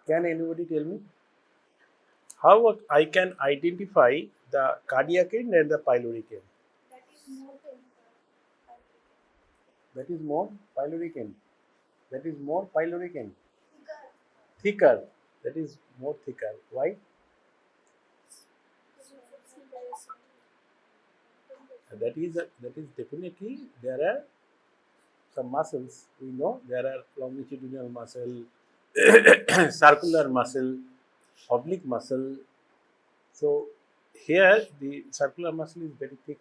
Can anybody tell me how I can identify the cardiac end and the pyloric end? That is more pyloric end. That is more pyloric end. Thicker. That is more thicker. Why? That is definitely there are some muscles. We know there are longitudinal muscle, circular muscle, oblique muscle. So here the circular muscle is very thick,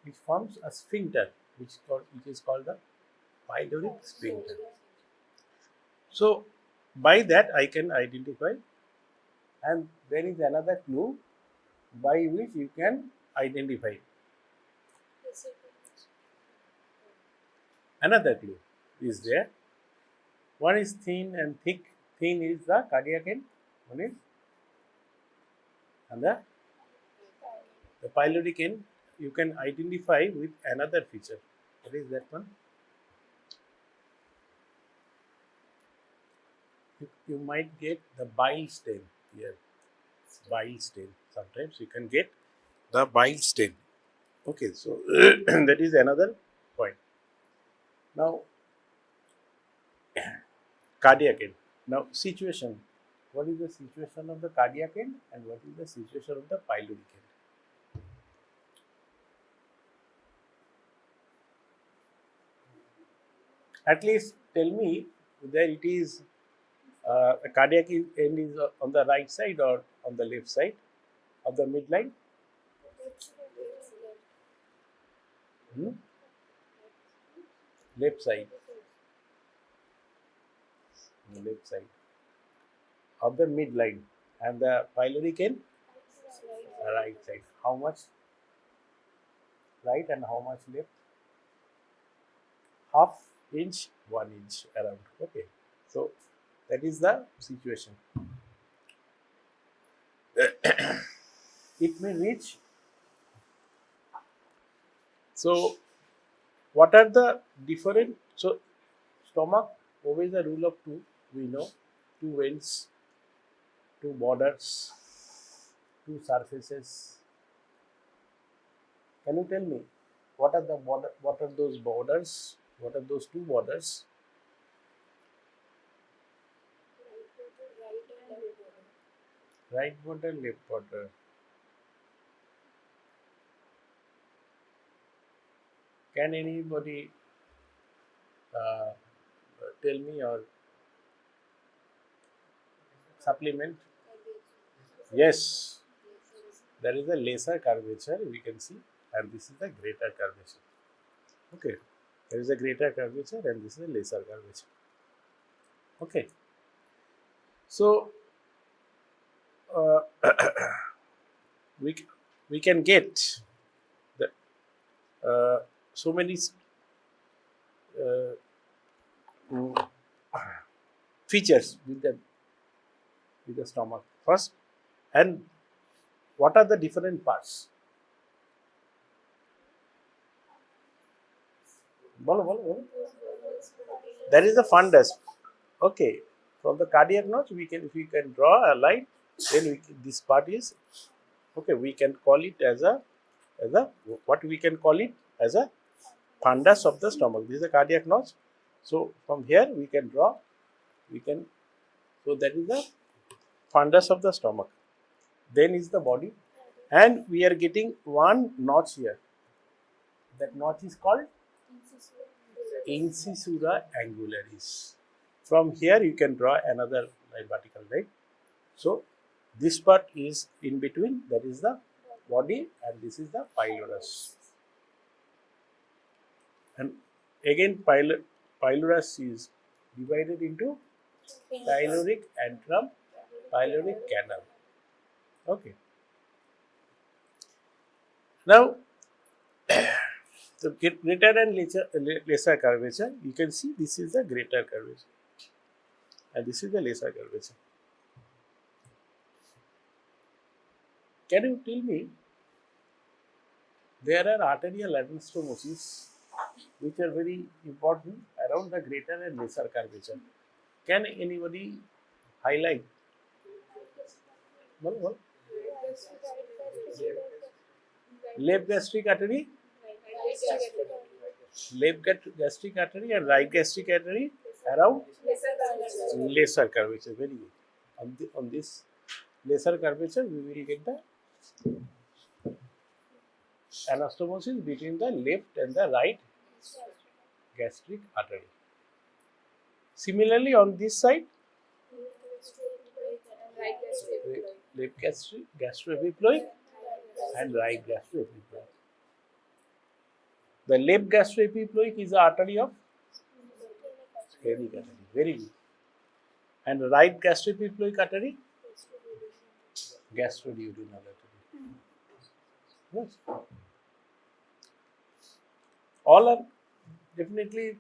which forms a sphincter, which is called the pyloric sphincter. So by that I can identify, and there is another clue by which you can identify. Another clue is there. One is thin and thick. Thin is the cardiac end. One is, and the pyloric end you can identify with another feature. What is that one? You might get the bile stain here. Bile stain. Sometimes you can get the bile stain. Okay, so that is another point. Now, cardiac end. Now, situation. What is the situation of the cardiac end and what is the situation of the pyloric end? At least tell me whether it is the cardiac end is on the right side or on the left side of the midline. Left side. Left side of the midline, and the pyloric end right side. How much right and how much left? Half inch, 1 inch around. Okay, so that is the situation. It may reach. So, what are the different? So, stomach obeys the rule of two. We know 2 ends, 2 borders, 2 surfaces. Can you tell me what are the border? What are those borders? What are those 2 borders? Right border, left border. Can anybody tell me or supplement? Yes, there is a lesser curvature we can see, and this is the greater curvature. Okay, there is a greater curvature and this is a lesser curvature. Okay, so we can get the so many features with the stomach first. And what are the different parts? Bolo. That is the fundus. Okay, from the cardiac notch, if we can draw a line, then this part is okay. We can call it as a what we can call it as a fundus of the stomach. This is the cardiac notch. So from here we can draw. So that is the fundus of the stomach. Then is the body, and we are getting one notch here. That notch is called incisura angularis. From here you can draw another line, vertical line. So this part is in between, that is the body, and this is the pylorus. And again pylorus is divided into pyloric antrum, pyloric canal. Okay. Now, the greater and lesser curvature, you can see this is the greater curvature and this is the lesser curvature. Can you tell me, there are arterial anastomosis which are very important around the greater and lesser curvature. Can anybody highlight. Well, left gastric artery, gastric artery and right gastric artery around lesser curvature. Very good. On this lesser curvature, we will get the anastomosis between the left and the right gastric artery. Similarly, on this side, left gastroepiploic and right gastroepiploic. The left gastroepiploic is the artery of sphenic artery. Very good. And right gastroepiploic artery, gastroduodenal artery. Yes. All are definitely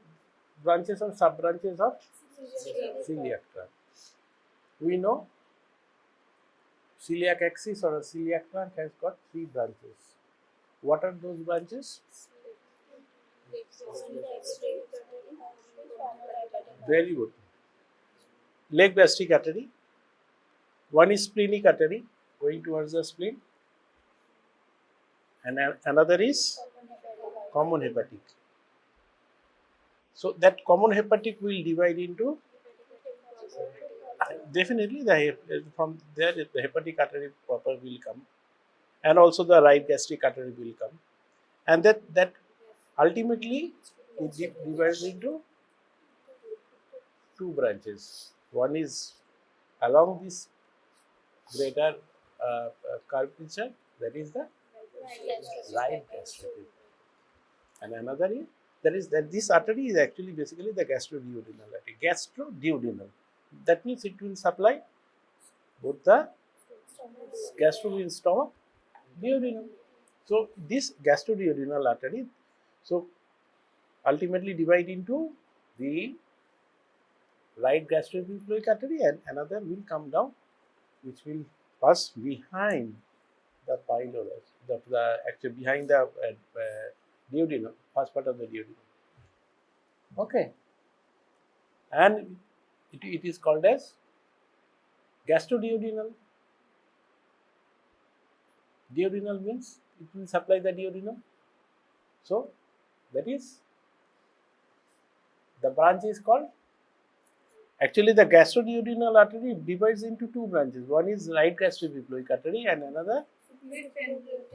branches or sub branches of celiac trunk. We know celiac axis or a celiac trunk has got 3 branches. What are those branches? Very good. Leg gastric artery. One is splenic artery going towards the spleen, and another is common hepatic. So that common hepatic will divide into definitely from there the hepatic artery proper will come, and also the right gastric artery will come, and that ultimately it divides into 2 branches. One is along this greater curvature, that is the right gastric, and another is that this artery is actually basically the gastroduodenal artery. Gastroduodenal, that means it will supply both the gastro stomach, duodenum. So this gastroduodenal artery, so ultimately divide into the right gastroepiploic artery, and another will come down, which will pass behind the pylorus, actually behind the duodenum, first part of the duodenum. Okay, and it is called as gastroduodenal. Duodenal means it will supply the duodenum. So that is the branch is called. Actually, the gastroduodenal artery divides into 2 branches. One is right gastroepiploic artery, and another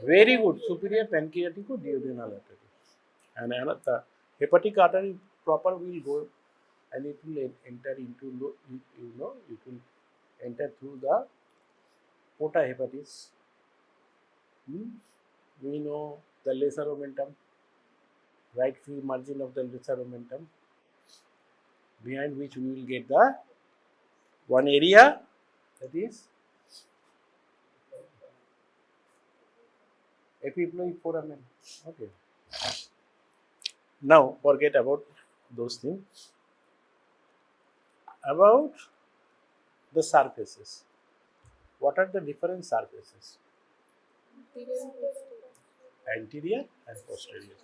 very good superior pancreatico-duodenal artery. And another hepatic artery proper will go, and it will enter into it will enter through the porta hepatis. We know the lesser omentum, right free margin of the lesser omentum, behind which we will get the one area, that is epiploic foramen. Okay. Now forget about those things. About the surfaces. What are the different surfaces? Anterior and posterior.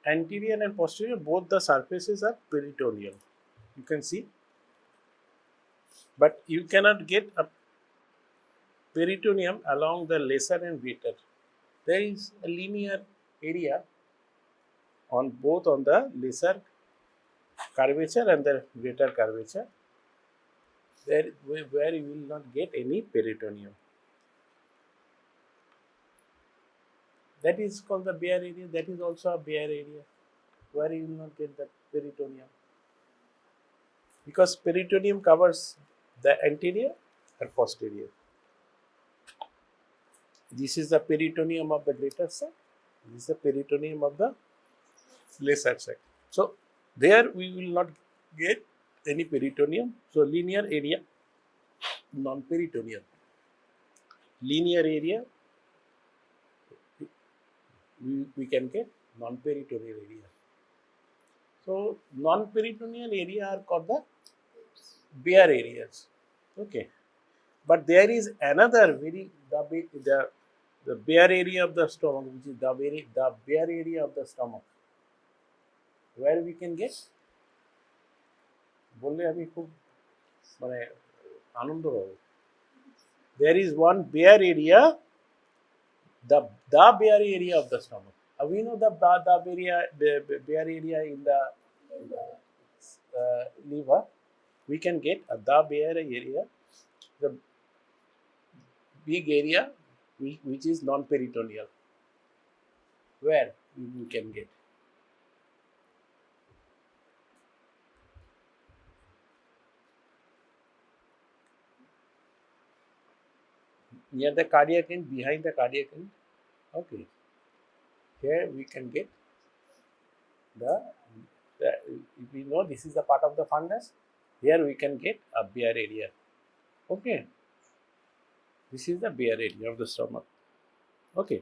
Anterior and posterior, both the surfaces are peritoneal. You can see, but you cannot get a peritoneum along the lesser and greater. There is a linear area on both on the lesser curvature and the greater curvature, where you will not get any peritoneum. That is called the bare area. That is also a bare area where you will not get the peritoneum, because peritoneum covers the anterior and posterior. This is the peritoneum of the greater side. This is the peritoneum of the lesser side. So there we will not get any peritoneum. So linear area, non-peritoneal. Linear area, we can get non-peritoneal area. So non-peritoneal area are called the bare areas. Okay, but there is another the bare area of the stomach, which is the bare area of the stomach, where we can get বললে আমি খুব মানে আনন্দ পাবো। There is one bare area, the bare area of the stomach. We know the bare area in the liver. We can get the bare area, the big area which is non-peritoneal. Where we can get? Near the cardiac end, behind the cardiac end. Okay. Here we can get if we know this is the part of the fundus, here we can get a bare area. Okay. This is the bare area of the stomach. Okay.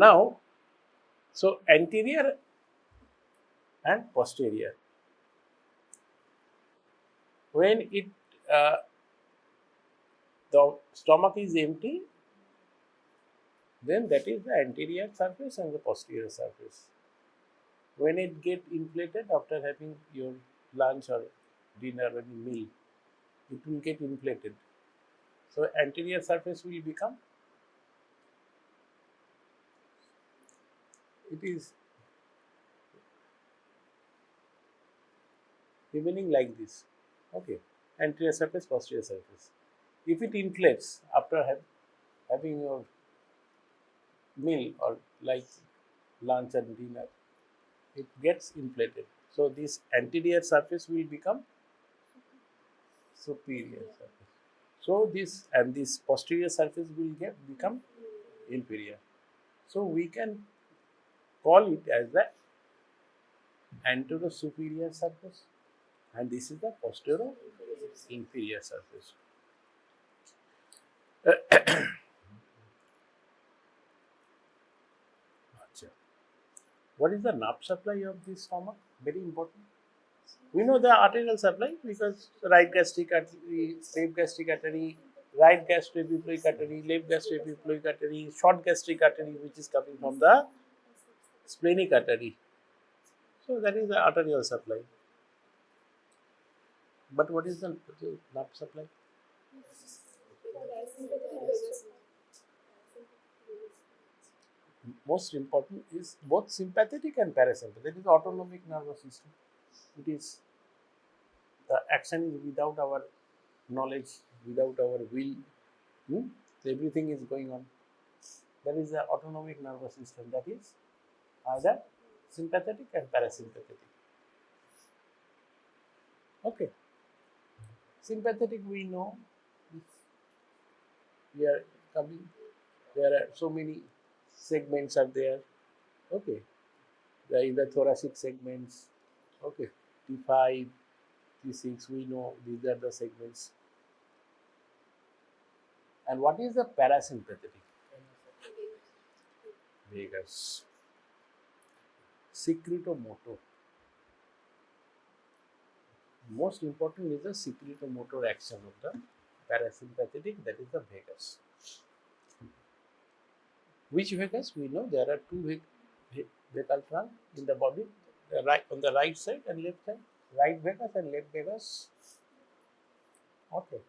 Now, so anterior and posterior. When the stomach is empty, then that is the anterior surface and the posterior surface. When it get inflated after having your lunch or dinner or meal, it will get inflated. So anterior surface will become, it is remaining like this. Okay, anterior surface, posterior surface. If it inflates after having your meal or like lunch and dinner, it gets inflated. So this anterior surface will become superior surface. So this and this posterior surface will become inferior. So we can call it as the anterior superior surface, and this is the posterior inferior surface. What is the nerve supply of this stomach? Very important. We know the arterial supply because right gastric artery, left gastric artery, right gastroepiploic artery, left gastroepiploic artery, short gastric artery, which is coming from the splenic artery. So that is the arterial supply. But what is the nerve supply? Most important is both sympathetic and parasympathetic. That is autonomic nervous system. It is the action is without our knowledge, without our will. Everything is going on. That is the autonomic nervous system. That is either sympathetic and parasympathetic. Okay. Sympathetic, we know. We are coming. There are so many segments are there. Okay. In the thoracic segments. Okay. T5, T6, we know these are the segments. And what is the parasympathetic? Vagus. Secretomotor. Most important is the secretomotor action of the parasympathetic, that is the vagus. Which vagus? We know there are two vagal trunk in the body, on the right side and left side, right vagus and left vagus. Okay.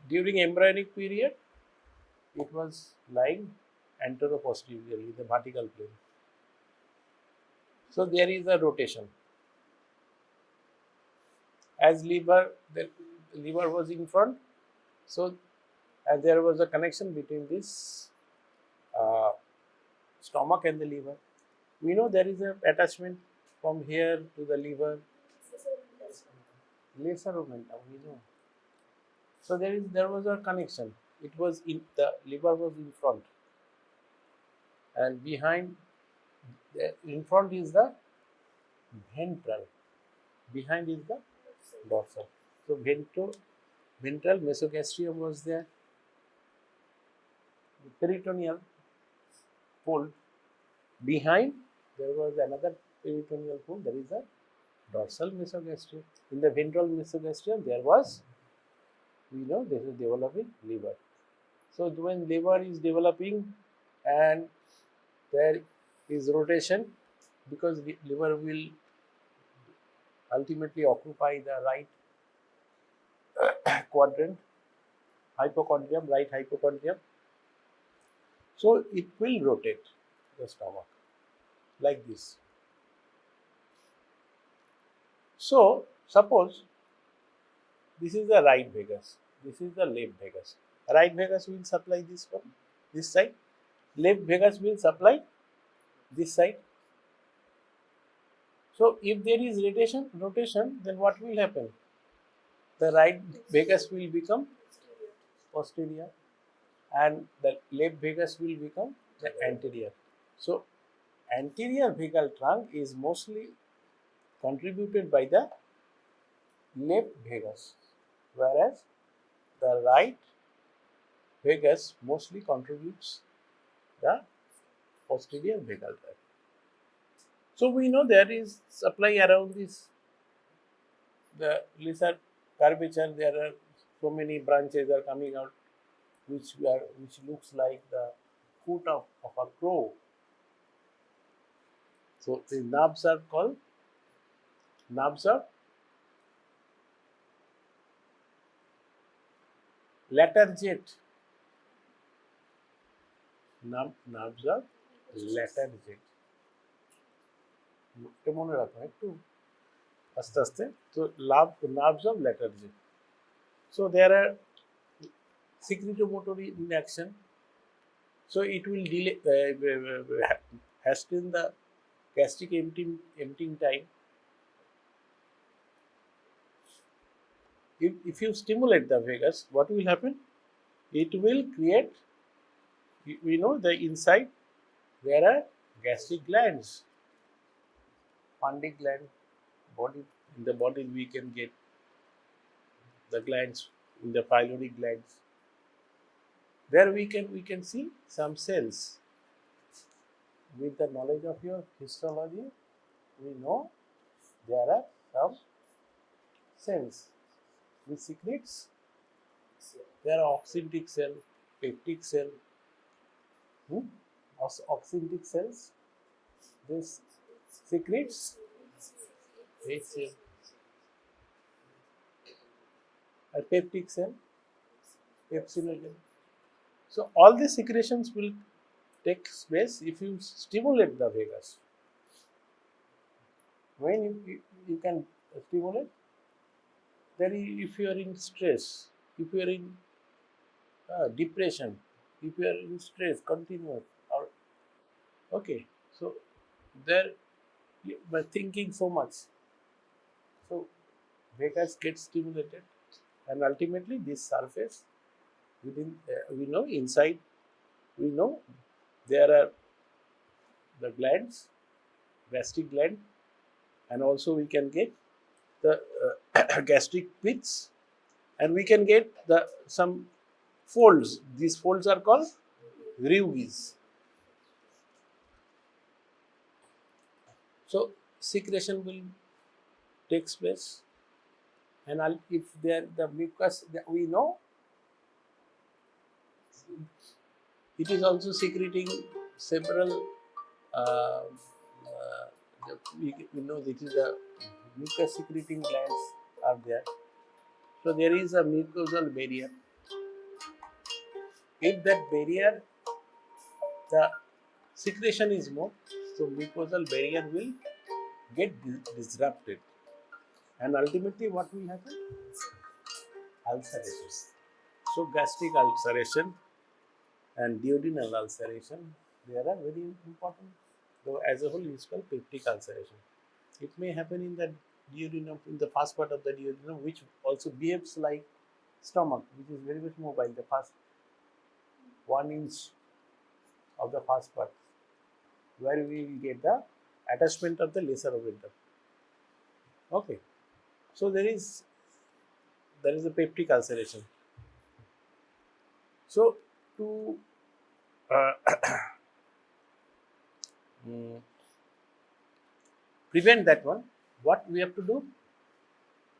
During embryonic period, it was lying anteroposteriorly in the vertical plane. So there is a rotation. As the liver was in front, so and there was a connection between this stomach and the liver. We know there is an attachment from here to the liver. Lesser omentum, we know. So there was a connection. It was the liver was in front, and in front is the ventral, behind is the dorsal. So ventral mesogastrium was there. The peritoneal fold. Behind there was another peritoneal fold. There is a dorsal mesogastrium. In the ventral mesogastrium there was, we know, this is developing liver. So when liver is developing and there is rotation, because liver will ultimately occupy the right quadrant, hypochondrium, right hypochondrium. So it will rotate the stomach like this. So suppose this is the right vagus, this is the left vagus. Right vagus will supply this one, this side. Left vagus will supply this side. So if there is rotation, then what will happen? The right vagus will become posterior and the left vagus will become the anterior. So anterior vagal trunk is mostly contributed by the left vagus, whereas the right vagus mostly contributes the posterior vagal tract. So we know there is supply around this, the lesser curvature. There are so many branches are coming out, which looks like the foot of a crow. So the nerves are called nerves of lateral jet. Nerves of lateral jet. এটা মনে রাখো একটু আস্তে আস্তে। So nerves of lateral jet. So there are secretomotor in action. So it will delay hasten the gastric emptying time. If you stimulate the vagus, what will happen? It will create, we know the inside there are gastric glands, Fundy gland, body. In the body we can get the glands in the pyloric glands. There we can see some cells. With the knowledge of your histology, we know there are some cells which secretes. There are oxyntic cell, peptic cell, oxyntic cells. This secretes HCl. A peptic cell, pepsinogen. So all these secretions will take place if you stimulate the vagus. When you can stimulate, then if you are in stress, if you are in depression, if you are in stress, continuous, or okay, so there you are thinking so much, so vagus gets stimulated, and ultimately this surface within we know inside, we know there are the glands, gastric gland, and also we can get the gastric pits, and we can get the some folds. These folds are called rugis. So secretion will takes place, and if there the mucus, we know it is also secreting several. We know this is the mucus secreting glands are there. So there is a mucosal barrier. If that barrier, the secretion is more, so mucosal barrier will get disrupted, and ultimately what will happen? Ulceration. So gastric ulceration and duodenal ulceration, they are very important. Though as a whole, it's called peptic ulceration. It may happen in the duodenum, in the first part of the duodenum, which also behaves like stomach, which is very much mobile. The first 1 inch of the first part, where we will get the attachment of the lesser sphincter. Okay, so there is a peptic ulceration. So to prevent that one, what we have to do?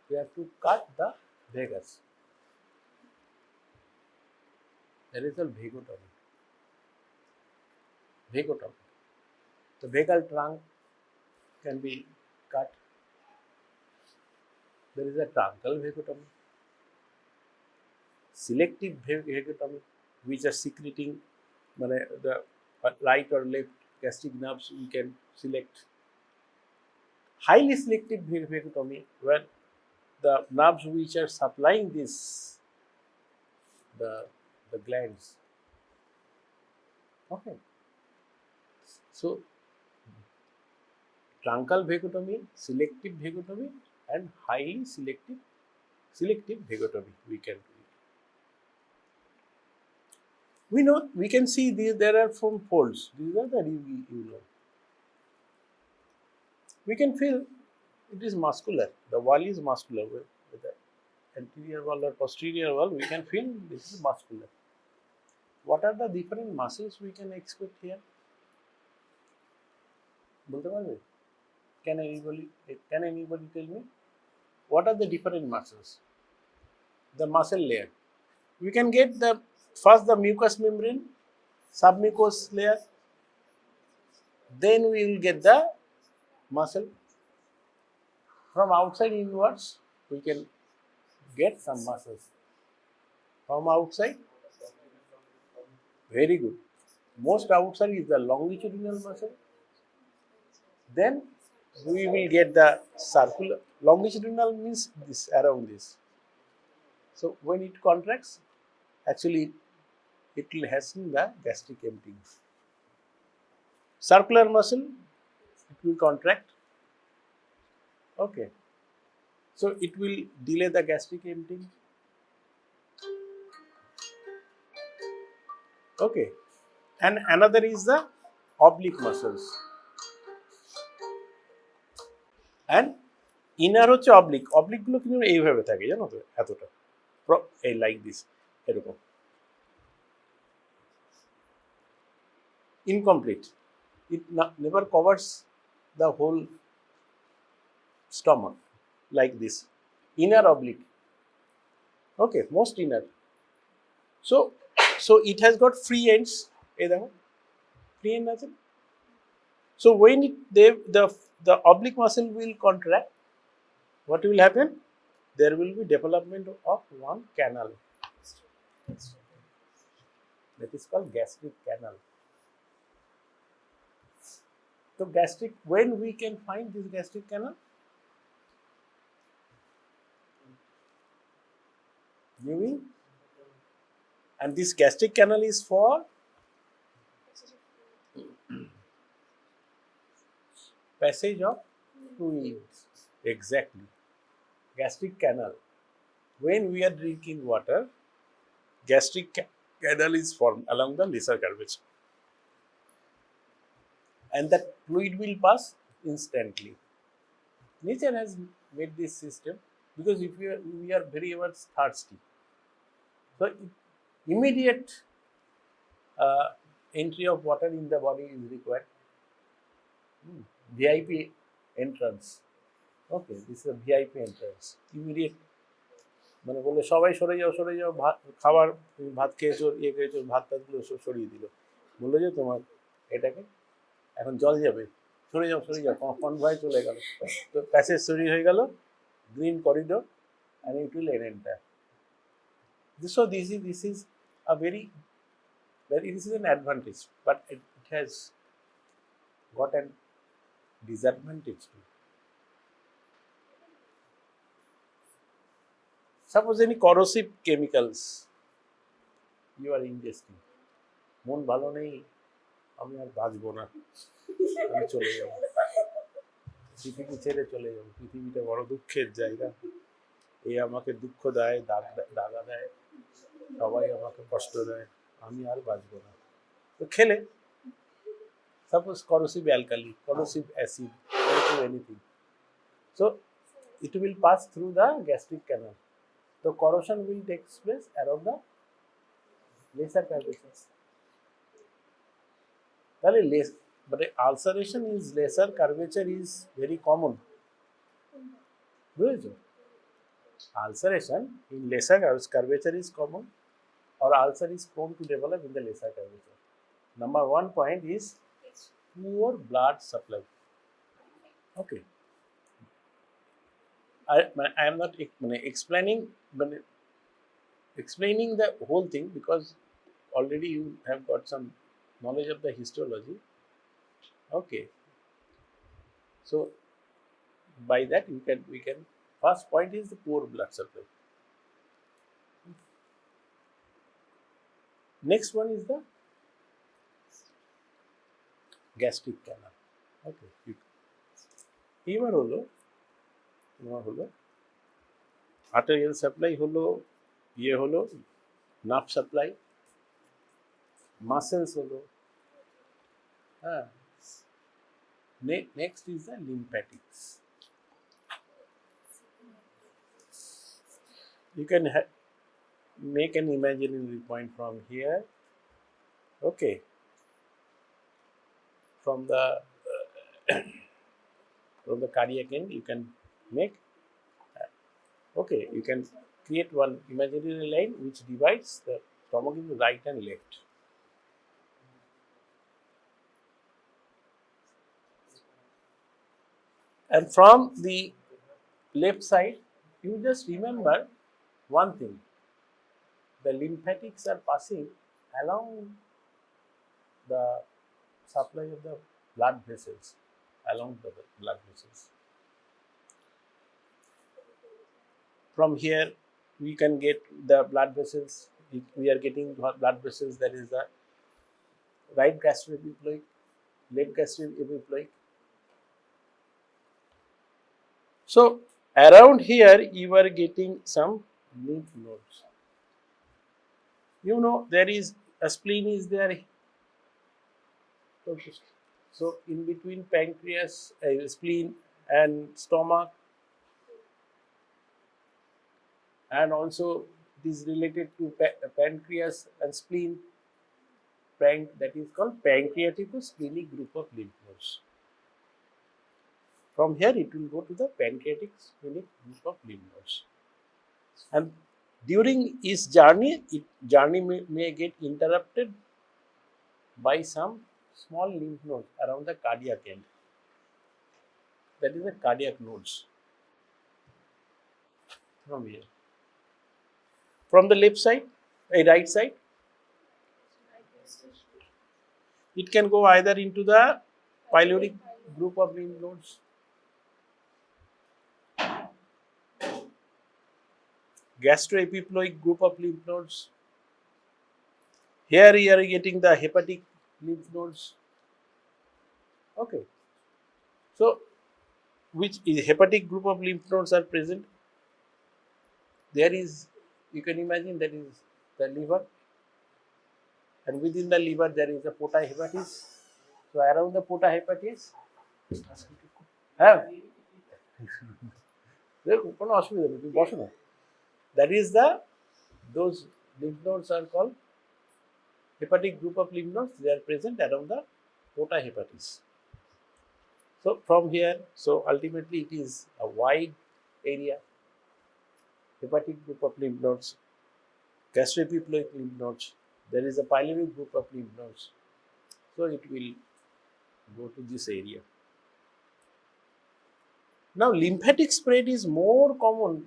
We have to cut the vagus. There is a vagotomy. The vagal trunk can be cut. There is a truncal vagotomy, selective vagotomy, which are secreting the right or left gastric nerves we can select. Highly selective vagotomy, where the nerves which are supplying this the glands. Okay, so truncal vagotomy, selective vagotomy, and highly selective vagotomy we can do it. We know we can see these. There are foam folds. These are the Ileum. We can feel it is muscular. The wall is muscular with the anterior wall or posterior wall. We can feel this is muscular. What are the different muscles we can expect here? বলতে পারবে? Can anybody tell me? What are the different muscles? The muscle layer. We can get first the mucous membrane, submucous layer. Then we will get the muscle. From outside inwards, we can get some muscles. From outside, very good. Most outside is the longitudinal muscle. Then we will get the circular. Longitudinal means this, around this. So when it contracts, actually it will hasten the gastric emptying. Circular muscle, it will contract. Okay. So it will delay the gastric emptying. Okay. And another is the oblique muscles. And inner হচ্ছে oblique. Oblique গুলো কিন্তু এইভাবে থাকে জানো তো এতটা এই like this এরকম incomplete. It never covers the whole stomach like this. Inner oblique. Okay, most inner. So it has got free ends. এই দেখো free end আছে. So when the oblique muscle will contract, what will happen? There will be development of one canal. That is called gastric canal. So gastric, when we can find this gastric canal? Viewing. And this gastric canal is for passage of fluids. Exactly. Gastric canal. When we are drinking water, gastric canal is formed along the lesser curvature. And that fluid will pass instantly. Nature has made this system because if we are very much thirsty, so immediate entry of water in the body is required. VIP entrance. Okay, this is a VIP entrance. Immediate. মানে বলে সবাই সরে যাও খাবার ভাত খেয়েছো খেয়েছো ভাত টাতগুলো সরিয়ে দিল বললো যে তোমার এটাকে এখন জল যাবে সরে যাও কনভয় চলে গেল তো প্যাসেজ তৈরি হয়ে গেল green corridor and it will enter. So this is a this is an advantage, but it has got an disadvantage too. Suppose any corrosive chemicals you are ingesting. মন ভালো নেই আমি আর বাঁচবো না আমি চলে যাব পৃথিবী ছেড়ে চলে যাব পৃথিবীটা বড় দুঃখের জায়গা এই আমাকে দুঃখ দেয় দাগা দেয় সবাই আমাকে কষ্ট দেয় আমি আর বাঁচবো না তো খেলে suppose corrosive alkali corrosive acid or anything so it will pass through the gastric canal. The corrosion will take place around the lesser curvatures. But ulceration is lesser curvature is very common. Ulceration in lesser curvature is common, or ulcer is prone to develop in the lesser curvature. Number one point is poor blood supply. Okay. I am not explaining the whole thing because already you have got some knowledge of the histology. Okay, so by that we can first point is the poor blood supply. Next one is the gastric canal. Okay, এবার হলো তোমার হলো arterial supply হলো হলো nerve supply, muscles হলো হ্যাঁ, next is the lymphatics. You can make an imaginary point from here. Okay, from the from the cardiac end you can make okay, you can create one imaginary line which divides the stomach into right and left. And from the left side, you just remember one thing: the lymphatics are passing along the supply of the blood vessels, along the blood vessels. From here, we can get the blood vessels. We are getting blood vessels, that is the right gastroepiploic, left gastroepiploic. So around here you are getting some lymph nodes. You know there is a spleen is there. So in between pancreas, spleen and stomach, and also it is related to pancreas and spleen, that is called pancreatico-splenic group of lymph nodes. From here it will go to the pancreatic splenic group of lymph nodes. And during its journey, may get interrupted by some small lymph nodes around the cardiac end. That is the cardiac nodes. From here. From the left side, right side, it can go either into the pyloric group of lymph nodes, gastroepiploic group of lymph nodes. Here you are getting the hepatic lymph nodes. Okay, so which is hepatic group of lymph nodes are present? There is, you can imagine, that is the liver, and within the liver there is the porta hepatis. So around the porta hepatis, that is those lymph nodes are called hepatic group of lymph nodes. They are present around the porta hepatis. So from here, so ultimately it is a wide area. Hepatic group of lymph nodes, gastroepiploic lymph nodes, there is a pyloric group of lymph nodes. So it will go to this area. Now lymphatic spread is more common,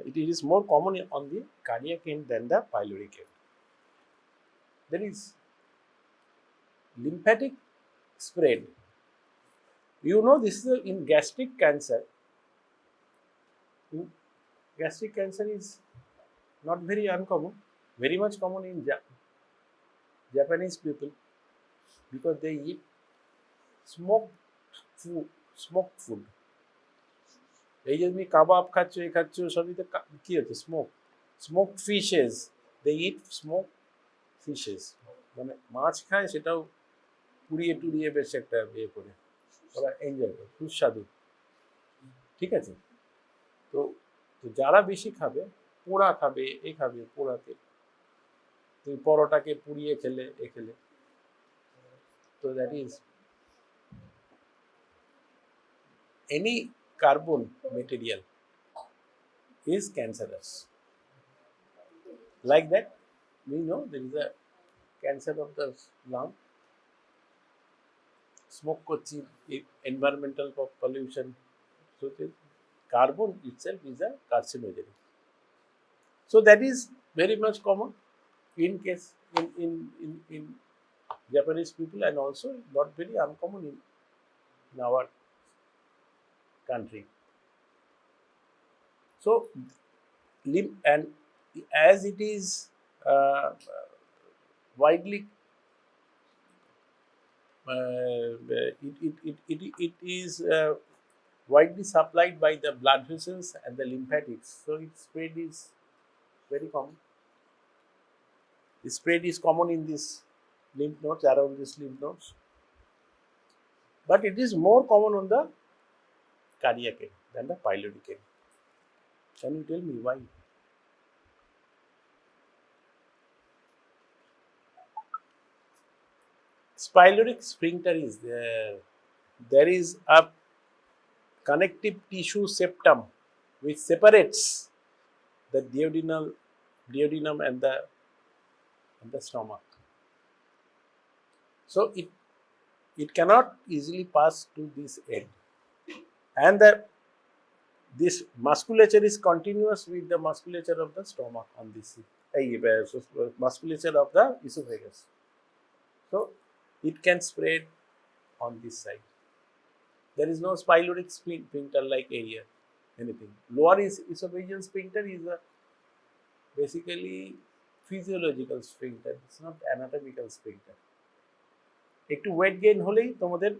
it is more common on the cardiac end than the pyloric end. There is lymphatic spread. You know, this is in gastric cancer. Gastric cancer is not very uncommon, very much common in Japanese people, because they eat smoked food. এই যে তুমি কাবাব খাচ্ছ, এই খাচ্ছ, সবই তো কি হচ্ছে? স্মোকড ফিশেস, দে ইট স্মোক ফিশেস, মানে মাছ খায়, সেটাও পুড়িয়ে টুড়িয়ে বেশ একটা ইয়ে করে ওরা এনজয় করে, সুস্বাদু। ঠিক আছে, তো যারা বেশি খাবে, পোড়া খাবে, খাবে পোড়াতে, তুমি পরোটাকে পুড়িয়ে খেলে, খেলে, তো that is any carbon material is cancerous. Like that, we know there is a cancer of the lung. Smoke kochi, environmental pollution, So the carbon itself is a carcinogenic. So that is very much common in case in Japanese people, and also not very uncommon in our country. So and as it is widely it is widely supplied by the blood vessels and the lymphatics. So its spread is very common. The spread is common in these lymph nodes, around these lymph nodes, but it is more common on the cardiac end than the pyloric end. Can you tell me why? Pyloric sphincter is there. There is a connective tissue septum which separates the duodenum and the stomach. So it cannot easily pass to this end, and this musculature is continuous with the musculature of the stomach on this musculature of the esophagus. So it can spread on this side. There is no pyloric sphincter like area, anything. Lower esophageal sphincter is a basically physiological sphincter. It's not anatomical sphincter. একটু weight gain হলেই তোমাদের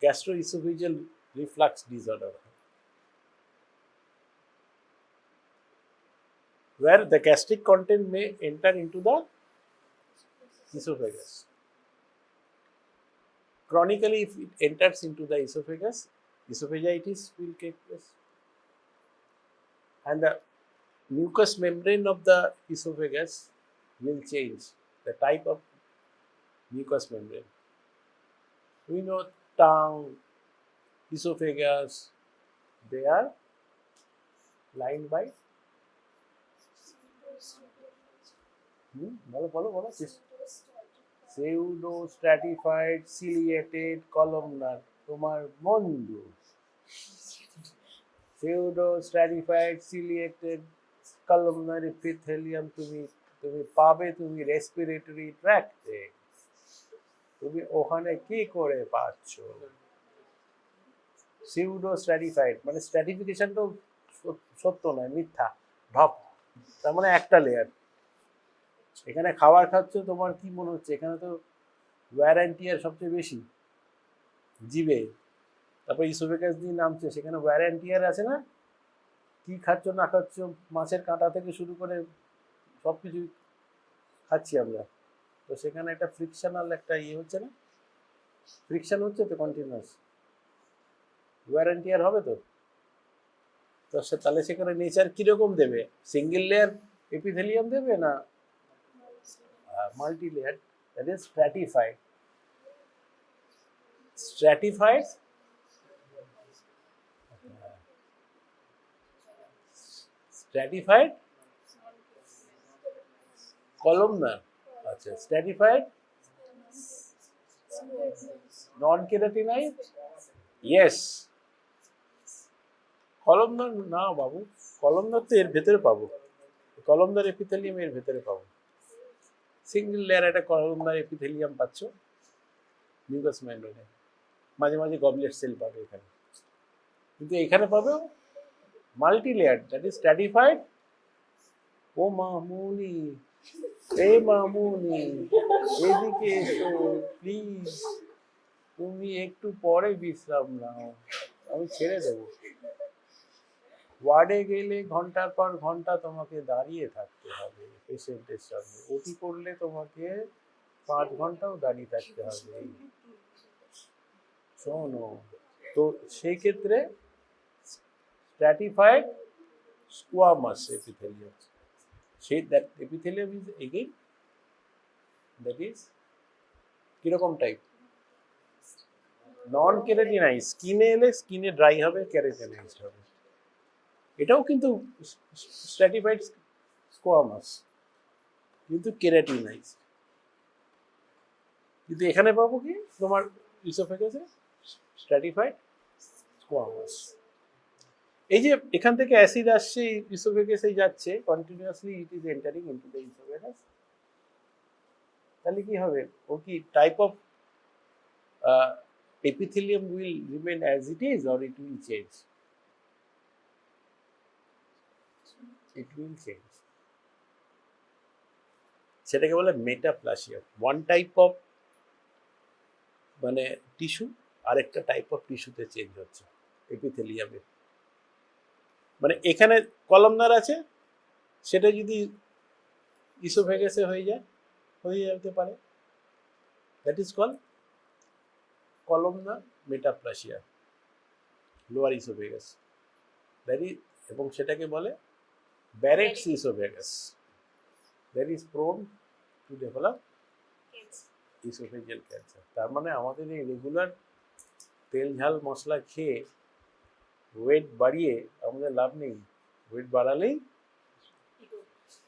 gastroesophageal reflux disorder, where the gastric content may enter into the esophagus. Chronically, if it enters into the esophagus, esophagitis will take place, and the mucous membrane of the esophagus will change, the type of mucous membrane. We know tongue, esophagus, they are lined by pseudo stratified ciliated columnar. তোমার বন্ধু pseudo stratified ciliated columnar epithelium তুমি পাবে তুমি respiratory ট্র্যাক্টে। তুমি ওখানে কি করে পাচ্ছ? pseudo stratified মানে স্ট্র্যাটিফিকেশন তো সত্য নয়, মিথ্যা, ঢপ, তার মানে একটা লেয়ার। এখানে খাবার খাচ্ছ, তোমার কি মনে হচ্ছে এখানে তো ওয়্যার অ্যান্ড টিয়ার সবচেয়ে বেশি জিভে, তারপর ইসোফেগাস দিয়ে নামছে, সেখানে ওয়্যার অ্যান্ড টিয়ার আছে না? কি খাচ্ছ না খাচ্ছ, মাছের কাঁটা থেকে শুরু করে সব কিছু খাচ্ছি আমরা, তো সেখানে একটা ফ্রিকশনাল একটা হচ্ছে না, ফ্রিকশন হচ্ছে তো কন্টিনিউয়াস, ওয়্যার অ্যান্ড টিয়ার হবে তো। তো তাহলে সেখানে নেচার কিরকম দেবে? সিঙ্গেল লেয়ার এপিথেলিয়াম দেবে না multi layer? That is stratified. Stratified stratified columnar, আচ্ছা, স্ট্র্যাটিফাইড নন কেরাটিনাইজ, ইয়েস। কলমনার না বাবু, কলমনার তো এর ভেতরে পাবো, কলমনার এপিথেলিয়াম এর ভেতরে পাবো। সিঙ্গেল লেয়ার একটা কলমনার এপিথেলিয়াম পাচ্ছ মিউকাস মেমব্রেনে, মাঝে মাঝে গবলেট সেল পাবে এখানে, কিন্তু এখানে পাবে multi layer, that is stratified. ও মামুনি, এ মামুনি এদিকে এসো প্লিজ, তুমি একটু পরে বিশ্রাম নাও, আমি ছেড়ে দেবো। ওয়ার্ডে গেলে ঘন্টার পর ঘন্টা তোমাকে দাঁড়িয়ে থাকতে হবে পেশেন্টের সঙ্গে, ওটি করলে তোমাকে 5 ঘন্টাও দাঁড়িয়ে থাকতে হবে। শোনো, তো সেই ক্ষেত্রে স্ট্র্যাটিফাইড স্কোয়ামাস epithelium, সেই that epithelium is again that is কিরকম টাইপ? নন কেরাটিনাইজ। স্কিনে এলে স্কিনে ড্রাই হবে, কেরাটিনাইজড হবে। এটাও কিন্তু স্ট্র্যাটিফাইড স্কোয়ামাস, কিন্তু কেরাটিনাইজ। কিন্তু এখানে পাবো কি তোমার ইসোফেগাসে স্ট্র্যাটিফাইড স্কোয়ামাস। এই যে এখান থেকে অ্যাসিড আসছে ইসোফেগাসে যাচ্ছে continuously, it is entering into the oesophagus, তাহলে কি হবে? ও কি type of epithelium will remain as it is or it will change? It will change. সেটাকে বলে মেটাপ্লাসিয়া। ওয়ান টাইপ অফ মানে টিস্যু আরেকটা টাইপ অফ টিস্যুতে চেঞ্জ হচ্ছে এপিথেলিয়ামে। মানে এখানে কলামনার আছে, সেটা যদি ইসোফেগাসে হয়ে যেতে পারে, that is call columnar metaplasia, lower oesophagus. That is, এবং সেটাকে বলে Barrett's oesophagus, that is prone to develop oesophageal cancer. তার মানে আমাদের এই রেগুলার তেল ঝাল মশলা খেয়ে ওয়েট বাড়িয়ে আমাদের লাভ নেই। ওয়েট বাড়ালেই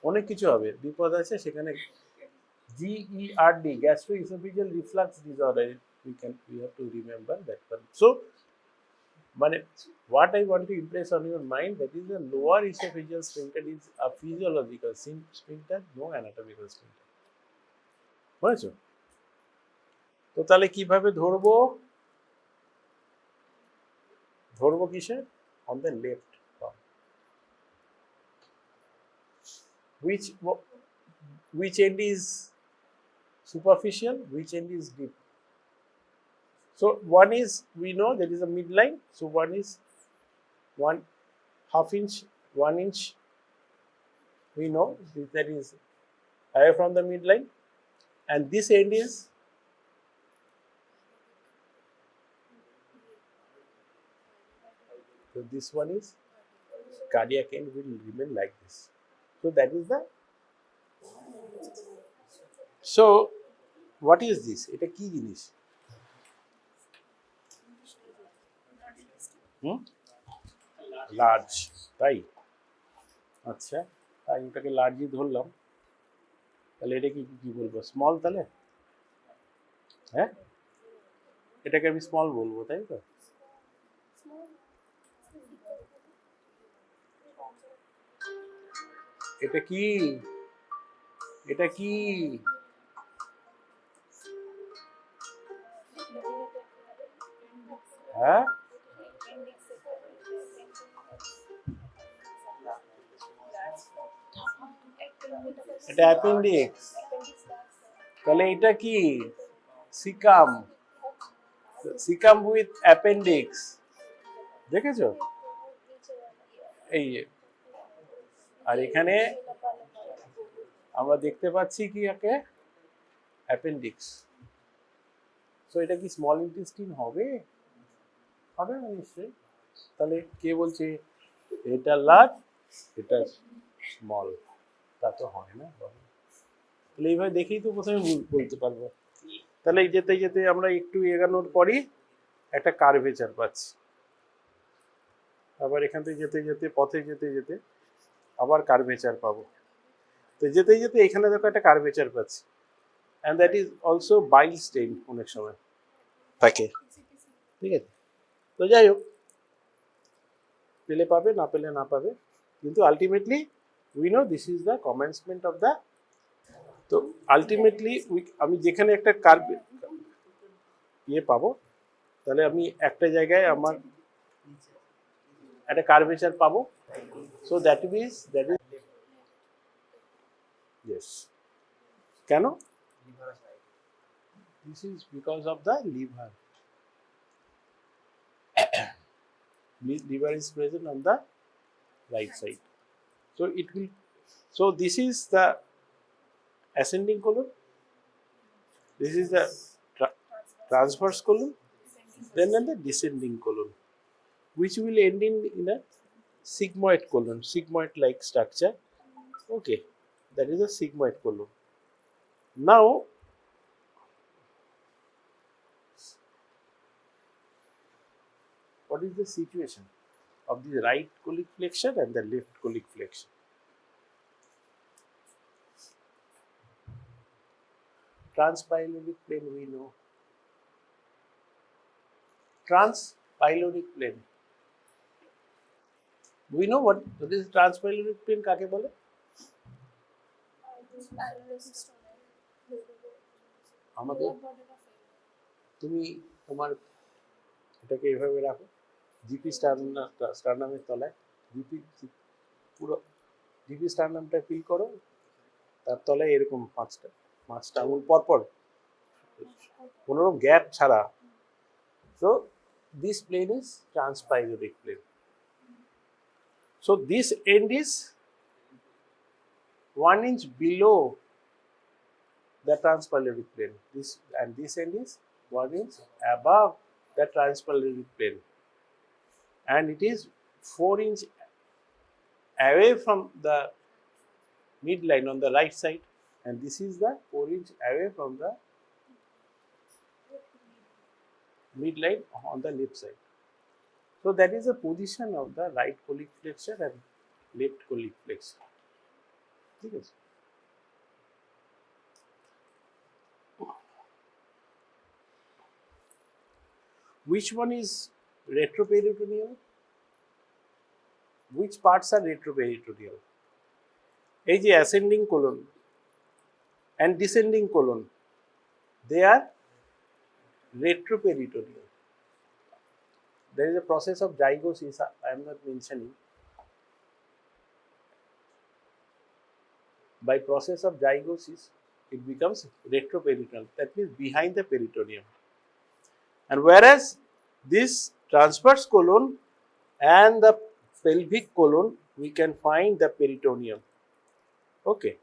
অনেক কিছু হবে, বিপদ আছে সেখানে। GERD, gastroesophageal reflux disorder, we have to remember that one. So মানে what I want to impress on your mind, that is the lower esophageal sphincter is a physiological sphincter, no anatomical sphincter. বুঝেছো? তো তাহলে কিভাবে ধরবো? ধরবো কিসে? on the left palm. Which end is superficial, which end is deep? So one is, we know there is a midline, so one is 1/2 inch, 1 inch, we know that is higher from the midline, and this end is so this one is cardiac end, will remain like this. So that is the, so what is this? এটা কি জিনিস? Large, তাই? আচ্ছা, তাই ওটাকে লার্জই ধরলাম। তাহলে এটা কি বলবো? স্মল তাহলে? হ্যাঁ, এটাকে আমি স্মল বলবো, তাই তো? এটা কি? এটা কি? হ্যাঁ, এটা অ্যাপেন্ডিক্স। তাহলে এটা কি? সিকাম, সিকাম উইথ অ্যাপেন্ডিক্স, দেখেছো? এই আর এখানে আমরা দেখতে পাচ্ছি কি একে অ্যাপেন্ডিক্স। সো এটা কি স্মল ইন্টেস্টিন হবে? হবে না নিশ্চয়ই। তাহলে কে বলছে এটা লার্জ এটা স্মল? তা তো হয় না। তাহলে এইভাবে দেখেই তো প্রথমে বলতে পারবো। তাহলে যেতে যেতে আমরা একটু এগানোর পরই একটা কার্ভেচার পাচ্ছি, আবার এখান থেকে যেতে যেতে পথে যেতে যেতে আবার কার্ভেচার পাবো। তো যেতে যেতে এখানে দেখো একটা কার্ভেচার পাচ্ছি, and that is also bile stain অনেক সময় থাকে, ঠিক আছে? তো যাই হোক, পেলে পাবে, না পেলে না পাবে, কিন্তু ultimately we know this is the commencement of the. তো আলটিমেটলি আমি যেখানে একটা ইয়ে পাবো, তাহলে আমি একটা জায়গায় আমার একটা কার্ভেচার পাবো। So that is yes. কেন? This is because of the liver. Liver is present on the right side, so it will, so this is the ascending colon, this is the transverse colon, then the descending colon, which will end in a sigmoid colon, sigmoid like structure. Okay, that is a sigmoid colon. Now what is the situation of the right colic flexure and the left colic flexure? Transpyloric plane, we know. Transpyloric plane. Do we know what is transpyloric plane কাকে বলে? আমাদের তুমি তোমার এটাকে এইভাবে রাখো, GP স্টারনামের তলায়, GP পুরো জিপি স্টারনামটা ফিল করো, তার তলায় এরকম পাঁচটা আঙুল পরপর, কোনোরকম গ্যাপ ছাড়া। So this plane is transpyloric plane. So this end is 1 inch below the transpyloric plane. This end is 1 inch above the transpyloric plane, and it is 4 inch away from the midline on the right side, and this is the 4 inch away from the midline on the left side. So that is the position of the right colic flexure and left colic flexure. ঠিক আছে? Which one is retroperitoneal? Which parts are retroperitoneal? এই যে ascending colon and descending colon, they are retroperitoneal. There is a process of zygosis, I am not mentioning. By process of zygosis, it becomes retroperitoneal, that means behind the peritoneum. And whereas this transverse colon and the pelvic colon, we can find the peritoneum. Okay,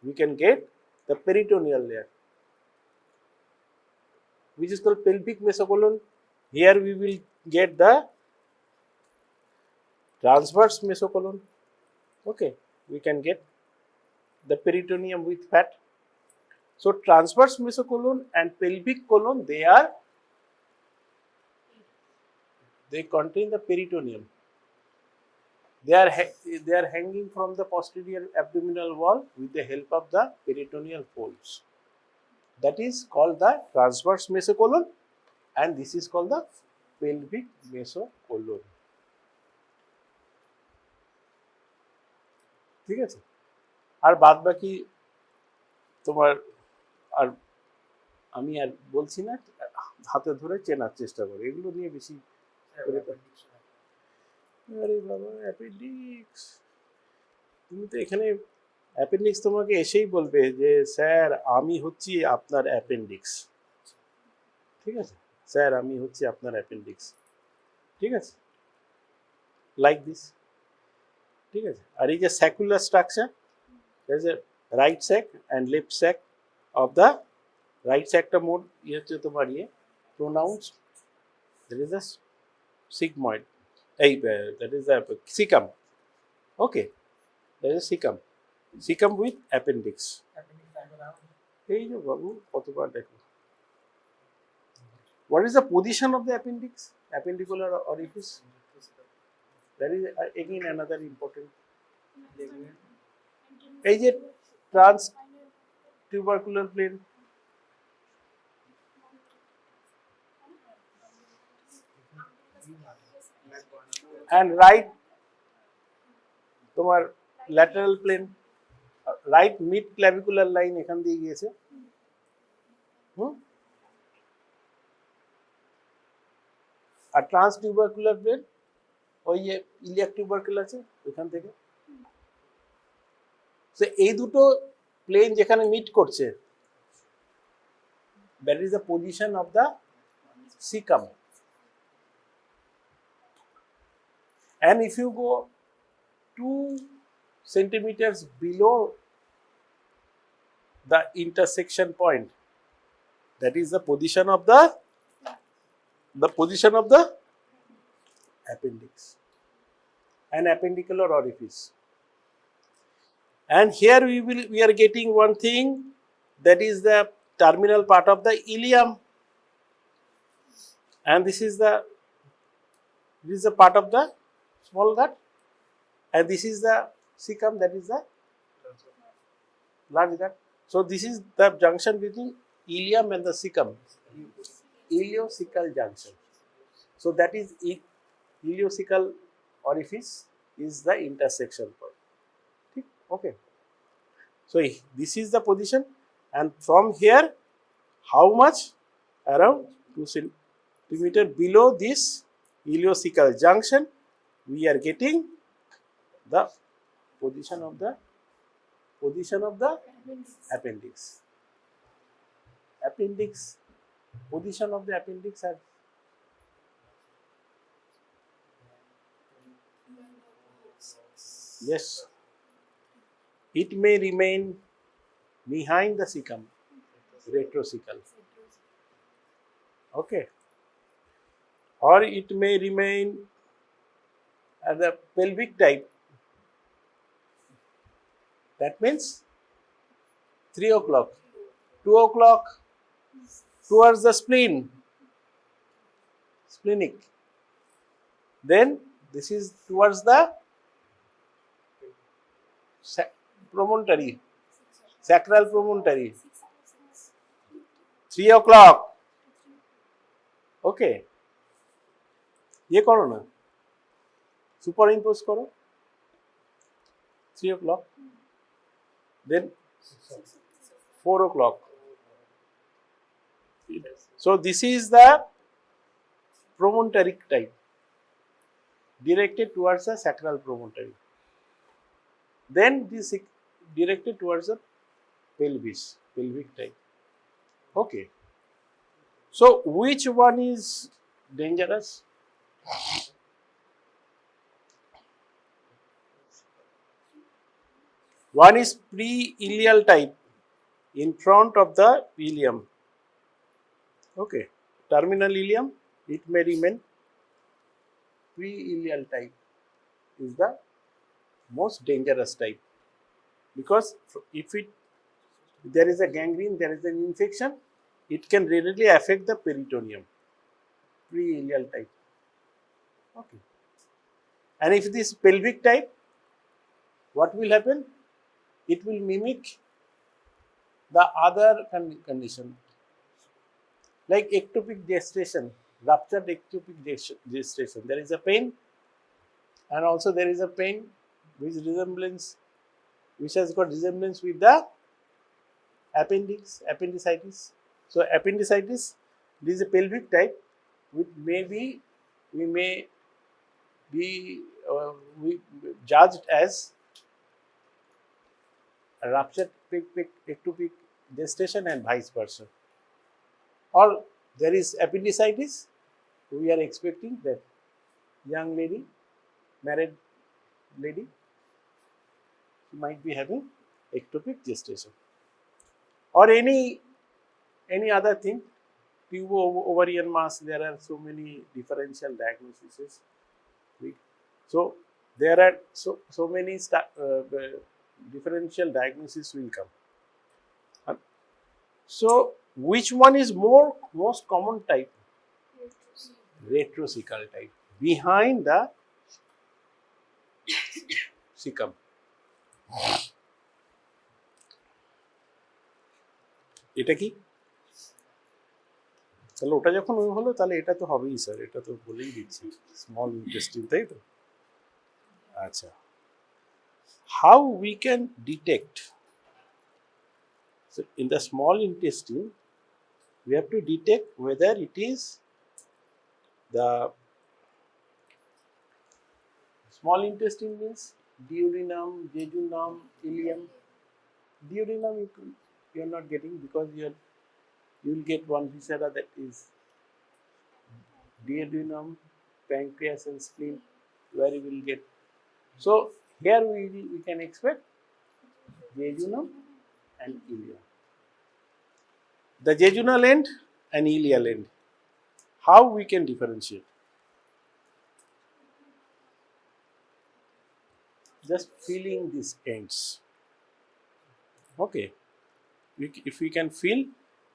we can get the peritoneal layer, which is called pelvic mesocolon. Here we will get the transverse mesocolon. Okay, we can get the peritoneum with fat. So transverse mesocolon and pelvic colon, they contain the peritoneum. They are hanging from the posterior abdominal wall with the help of the peritoneal folds. That is called the transverse mesocolon, and this is called the pelvic mesocolon. ঠিক আছে? আর বাদ বাকি তোমার আর আমি আর বলছি না, হাতে ধরে চেনার চেষ্টা করো, এগুলো নিয়ে বেশি। আরে বাবা, অ্যাপেন্ডিক্স! তুমি তো এখানে অ্যাপেন্ডিক্স তোমাকে এসেই বলবে যে স্যার আমি হচ্ছি আপনার অ্যাপেন্ডিক্স। ঠিক আছে? স্যার আমি হচ্ছি আপনার অ্যাপেন্ডিক্স। ঠিক আছে? Like this. ঠিক আছে? আর এই যে স্যাকুলার structure, there is a right sac and left sac of the right sac-টা মোর হচ্ছে তোমার pronounced. There is a sigmoid. That is the cecum. Okay, there is a cecum with appendix. এই যে বাবু কতবার দেখো। What is the position of the appendix? Appendicular orifice. That is again another important. এই যে transtubercular plane, and right তোমার lateral plane, right mid clavicular line এখান দিয়ে গিয়েছে। আর ট্রান্স টিউবারকুলার প্লেন ওই যে ইলিয়াক টিউবারকেল আছে ওইখান থেকে। এই দুটো প্লেন যেখানে মিট করছে, that is the position of the cecum. And if you go 2 centimeters below the intersection point, that is the position of the appendix and appendicular orifice. And here we are getting one thing, that is the terminal part of the ileum, and this is the part of the small gut, and this is the cecum, that is the large gut. So this is the junction between ileum and the cecum, ileocecal junction. So that is ileocecal orifice, is the intersection point. Okay. So this is the position, and from here, how much? Around 2 centimeter below this ileocecal junction, we are getting the position of the appendix. Position of the appendix are yes. It may remain behind the cecum, retrocecal. Okay. Or it may remain at the pelvic type. That means 3 o'clock, 2 o'clock towards the splenic. Then this is towards the promontory, sacral promontory. 3 o'clock. Okay. ये करो ना, superimpose करो. 3 o'clock. Then 4 o'clock. So this is the promontoric type, directed towards the sacral promontory. Then this is directed towards the pelvis, pelvic type. Okay. So which one is dangerous? One is pre-ileal type, in front of the ileum. Okay. Terminal ileum, it may remain. Pre-ileal type is the most dangerous type, because if there is a gangrene, there is an infection, it can readily affect the peritoneum. Pre-ileal type. Okay. And if this pelvic type, what will happen? It will mimic the other condition, like ectopic gestation, ruptured ectopic gestation. There is a pain, and also there is a pain which has got resemblance with the appendicitis. So appendicitis, this is a pelvic type, which we may be judged as a ruptured ectopic gestation and vice versa. Or there is appendicitis, we are expecting that young lady, married lady, she might be having ectopic gestation. Or any other thing, ovarian mass, there are so many differential diagnoses. So there are so many differential diagnoses will come. So which one is most common type? Retrocecal type, behind the cecum. এটা কি? তাহলে ওটা যখন হলো, তাহলে এটা তো হবেই স্যার, এটা তো বলেই দিচ্ছি, স্মল ইন্টেস্টিন, তাই তো? আচ্ছা, how we can detect? So in the small intestine, we have to detect whether it is the small intestine means duodenum, jejunum, ileum. Duodenum you are not getting, because you will get one viscera, that is duodenum, pancreas and spleen, where you will get. So here we can expect jejunum and ileum. The jejunal end and ileal end, how we can differentiate? Just feeling these ends. Okay. If we can feel,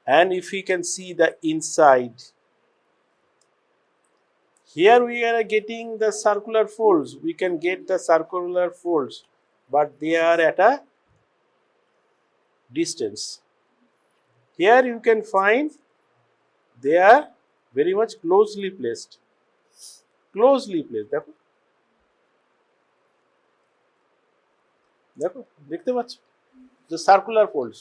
and if we can see the inside, here we are getting the circular folds. We can get the circular folds, but they are at a distance. Here you can find they are very much closely placed. Closely placed. দেখো, দেখতে পাচ্ছ the circular folds,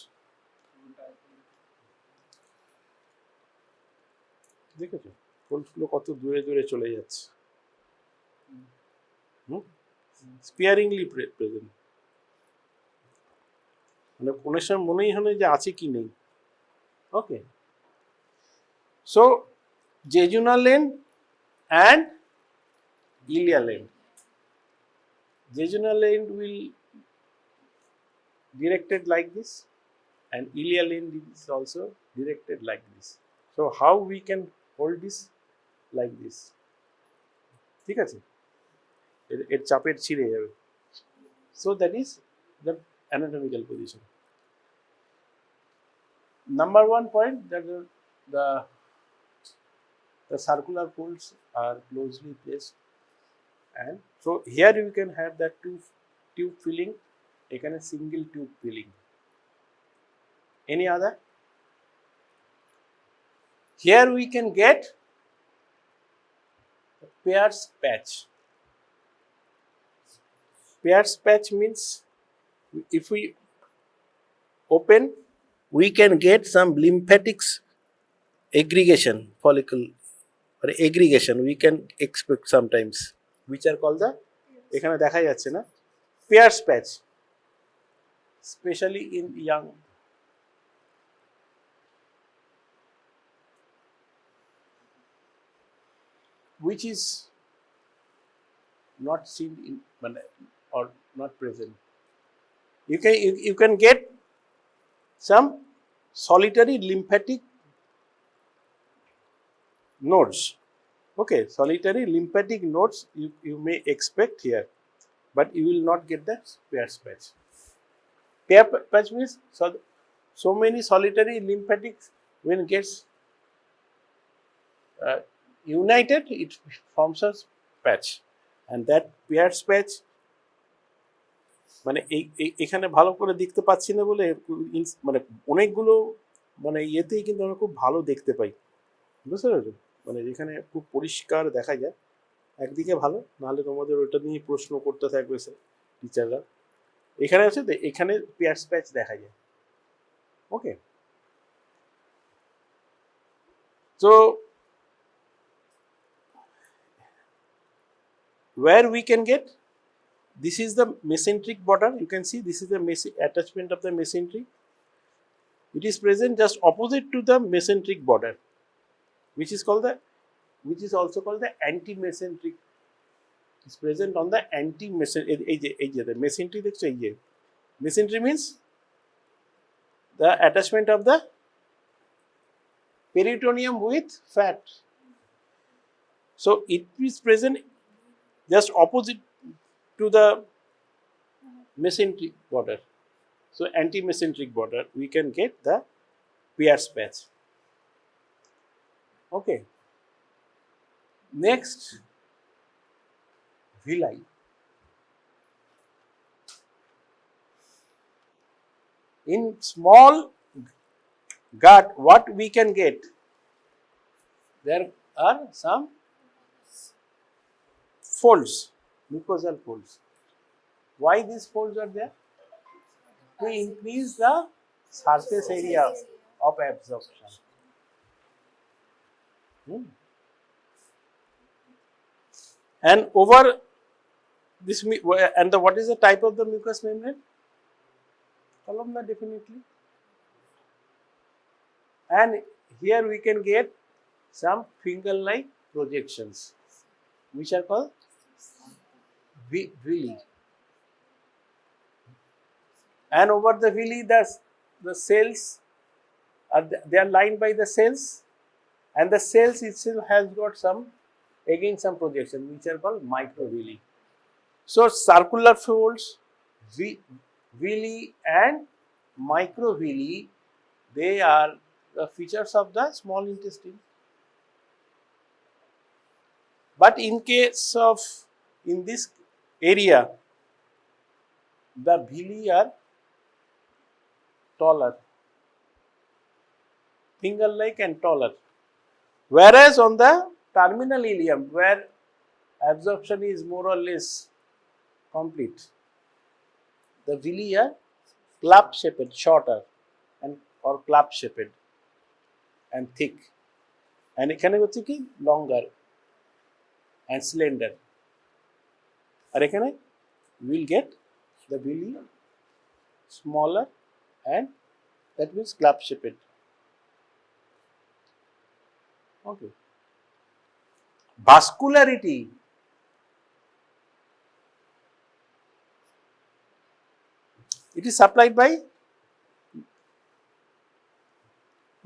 দেখেছো folds গুলো কত দূরে দূরে চলে যাচ্ছে, স্পিয়ারিংলি প্রেজেন্ট, মানে কোনের সময় মনেই হয় যে আছে কি নেই। ওকে, so jejunal end and ileal end. Jejunal end will directed like this and ileal end is also directed like this. So how we can hold this like this? ঠিক আছে, এর চাপের ছিঁড়ে যাবে। So that is the anatomical position. Number one point, that the circular folds are closely placed, and so here you can have that tube filling, এখানে single tube filling. Any other? Here we can get a Pear's patch. Pear's patch means if we open, we can get some lymphatics aggregation, follicle or aggregation we can expect sometimes, which are called the, এখানে দেখা যাচ্ছে না, Pear's patch, especially in young. Which is not seen in or not present. You can get some solitary lymphatic nodes. Okay, solitary lymphatic nodes you may expect here, but you will not get the Pear's patch. Pear's patch means so many solitary lymphatics when gets united, it forms a patch, and that Pear's patch, মানে এখানে ভালো করে দেখতে পাচ্ছি না বলে মানে অনেকগুলো মানে ইয়েতেই কিন্তু আমরা খুব ভালো দেখতে পাই, বুঝতে পেরেছো, মানে যেখানে খুব পরিষ্কার দেখা যায় একদিকে ভালো, নাহলে তোমাদের ওটা নিয়ে প্রশ্ন করতে থাকবে টিচাররা। এখানে আছে তো, এখানে Pear's patch দেখা যায়। ওকে, so where we can get, this is the mesenteric border, you can see this is the attachment of the mesentery. It is present just opposite to the mesenteric border, which is also called the anti-mesenteric. It's present on the anti-mesenteric, the mesentery দেখছো, এই যে mesentery means the attachment of the peritoneum with fat. So it is present just opposite to the mesenteric border. So anti-mesenteric border, we can get the Pear's patch. Okay. Next, villi. In small gut, what we can get? There are some folds, mucosal folds. Why these folds are there? To increase the surface area of absorption. And over this, and what is the type of the mucous membrane? Columnar, definitely. And here we can get some finger-like projections, which are called villi. And over the villi, the cells they are lined by the cells, and the cells itself has got some projection, which are called microvilli. So circular folds, villi and microvilli, they are the features of the small intestine. But in this area, the villi are taller, finger-like and taller, whereas on the terminal ileum, where absorption is more or less complete, the villi are club shaped, shorter, and or club shaped and thick, and এখানে হচ্ছে কি longer and slender, আর এখানে we will get the villi smaller and that means club shaped. Okay. Vascularity. It is supplied by,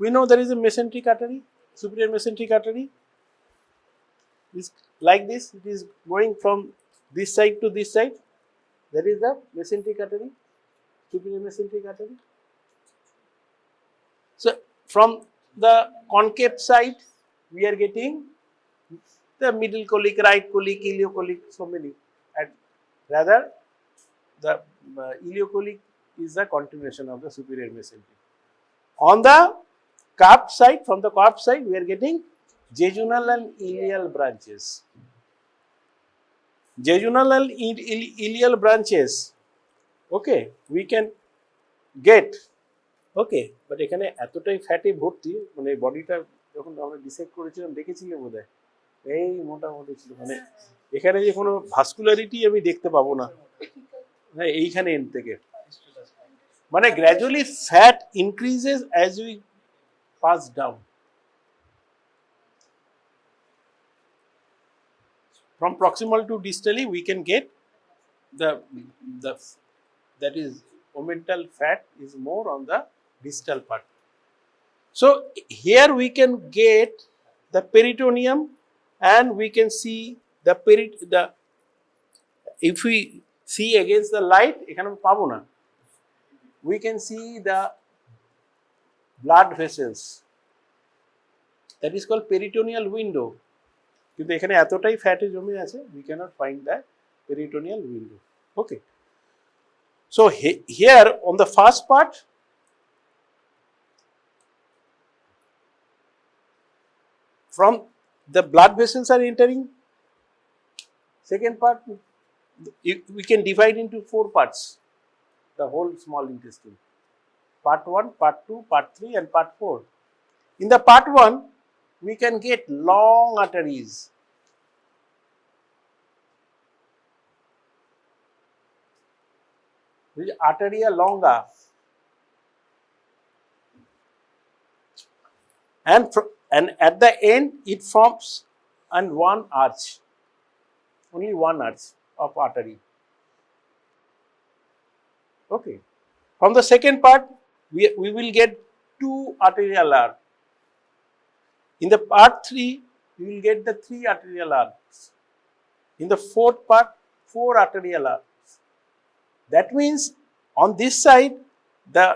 we know there is a mesenteric artery, superior mesenteric artery. Is like this, it is going from this side to this side. That is the mesenteric artery, superior mesenteric artery. So from the concave side, we are getting the middle colic, right colic, ileocolic, so many. And rather, the ileocolic is the continuation of the superior mesenteric. On the curved side, from the curved side, we are getting jejunal and ileal branches. Jejunal and ileal branches, okay, we can get, okay, but এখানে এতটাই ফ্যাটে ভর্তি, মানে বডিটা যখন আমরা decide করেছিলাম দেখেছিলাম বোধহয় এই মোটামুটি ছিল, মানে এখানে যে কোনো ভাস্কুলারিটি আমি দেখতে পাবো না, হ্যাঁ এইখানে এন্ড থেকে, মানে gradually fat increases as we pass down from proximal to distally. We can get the that is omental fat is more on the distal part. So here we can get the peritoneum, and we can see the if we see against the light, এখানে পাবো না, we can see the blood vessels, that is called peritoneal window. কিন্তু এখানে এতটাই ফ্যাটে জমে আছে, we cannot find that peritoneal window. Okay. So here on the first part, from the blood vessels are entering. Second part, we can divide into 4 parts, the whole small intestine. Part 1, part 2, part 3 and part 4. In the part 1, we can get long arteries. Which is arteria longa. And at the end, it forms and one arch, only one arch of artery. Okay. From the second part, we will get 2 arterial arcs. In the part 3, we will get the 3 arterial arcs. In the fourth part, 4 arterial arcs. That means on this side, the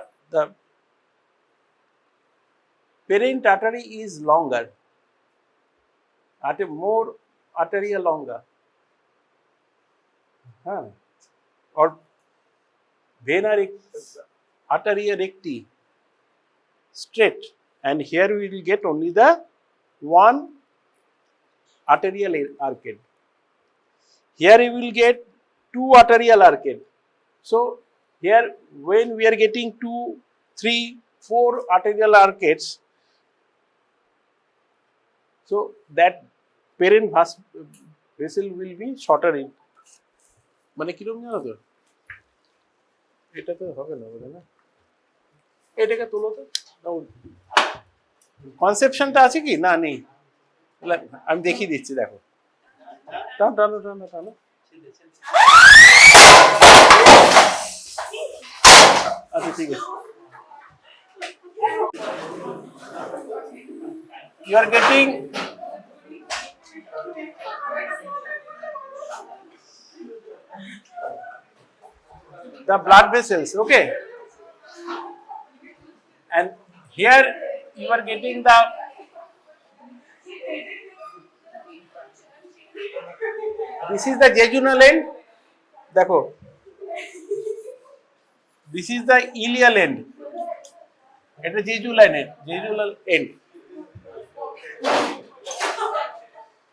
parent artery is longer, more arteria longa, or vena arteria recti, straight, and here we will get only the 1 arterial arcade. Here we will get 2 arterial arcade. So here when we are getting 2, 3, 4 arterial arcades, so that parent vessel will be shorter in. মানে কিরকম জানো তো, এটা তো হবে না বুঝলে না, এটাকে তোলো তো, কনসেপশনটা আছে কি না নেই, আমি দেখিয়ে দিচ্ছি, দেখো টানো টানো টানো টানো, আচ্ছা ঠিক আছে, you are getting the blood vessels, okay, and here you are getting the this is the jejunal end, দেখো this is the ileal end, এটা jejunal end.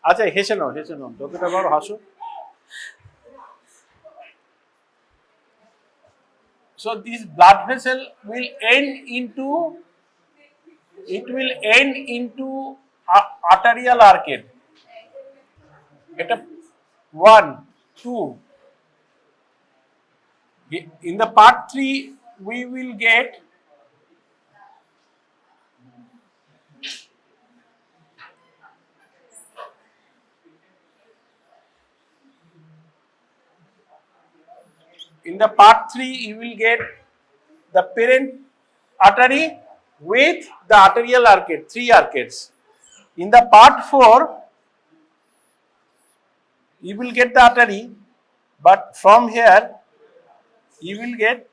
আচ্ছা হেসে নাও যতটা বড় হাসো, So this blood vessel will end into, it will end into arterial arcade. At one, two. In the part 3, we will get you will get the parent artery with the arterial arcade, 3 arcades. In the part 4, you will get the artery, but from here you will get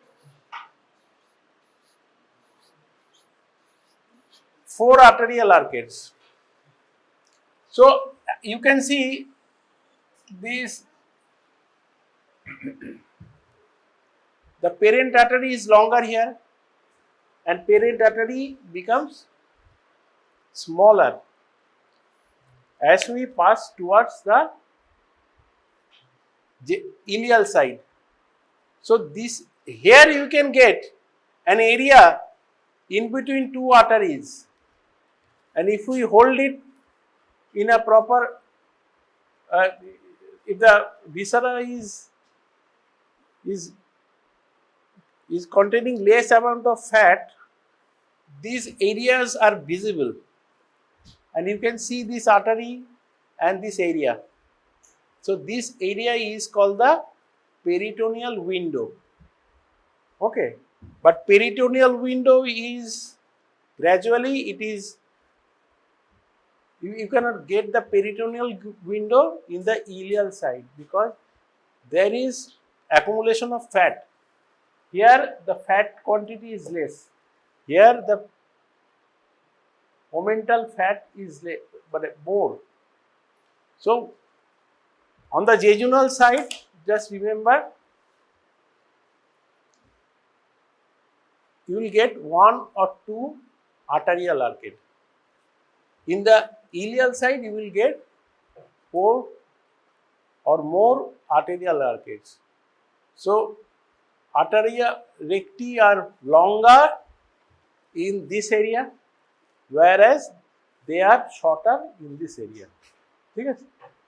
4 arterial arcades. So you can see this, the parent artery is longer here and parent artery becomes smaller as we pass towards the ileal side. So this, here you can get an area in between 2 arteries, and if we hold it in a proper, if the viscera is containing less amount of fat, these areas are visible, and you can see this artery and this area. So this area is called the peritoneal window. Okay, but peritoneal window is gradually, it is, you cannot get the peritoneal window in the ileal side because there is accumulation of fat. Here the fat quantity is less. Here the omental fat is less, but more. So on the jejunal side, just remember, you will get 1 or 2 arterial arcade. In the ileal side, you will get 4 or more arterial arcades. So arteria recti are longer in this area, whereas they are shorter in this area. Okay?